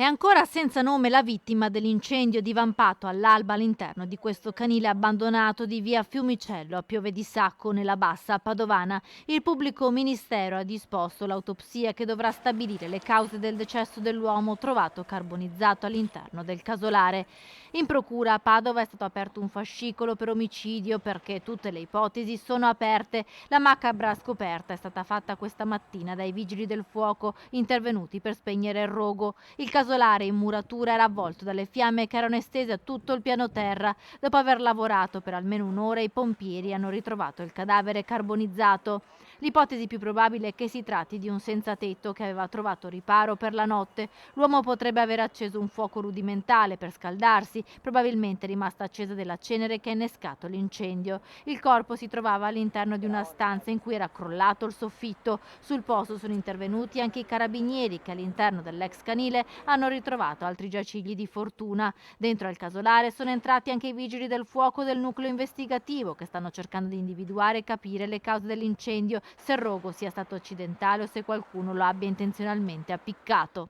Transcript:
È ancora senza nome la vittima dell'incendio divampato all'alba all'interno di questo canile abbandonato di via Fiumicello a Piove di Sacco nella bassa padovana. Il pubblico ministero ha disposto l'autopsia che dovrà stabilire le cause del decesso dell'uomo trovato carbonizzato all'interno del casolare. In procura a Padova è stato aperto un fascicolo per omicidio perché tutte le ipotesi sono aperte. La macabra scoperta è stata fatta questa mattina dai vigili del fuoco intervenuti per spegnere il rogo. Il casolare in muratura era avvolto dalle fiamme che erano estese a tutto il piano terra. Dopo aver lavorato per almeno un'ora, i pompieri hanno ritrovato il cadavere carbonizzato. L'ipotesi più probabile è che si tratti di un senza tetto che aveva trovato riparo per la notte. L'uomo potrebbe aver acceso un fuoco rudimentale per scaldarsi, probabilmente è rimasta accesa della cenere che ha innescato l'incendio. Il corpo si trovava all'interno di una stanza in cui era crollato il soffitto. Sul posto sono intervenuti anche i carabinieri che all'interno dell'ex canile hanno ritrovato altri giacigli di fortuna. Dentro al casolare sono entrati anche i vigili del fuoco del nucleo investigativo che stanno cercando di individuare e capire le cause dell'incendio, se il rogo sia stato accidentale o se qualcuno lo abbia intenzionalmente appiccato.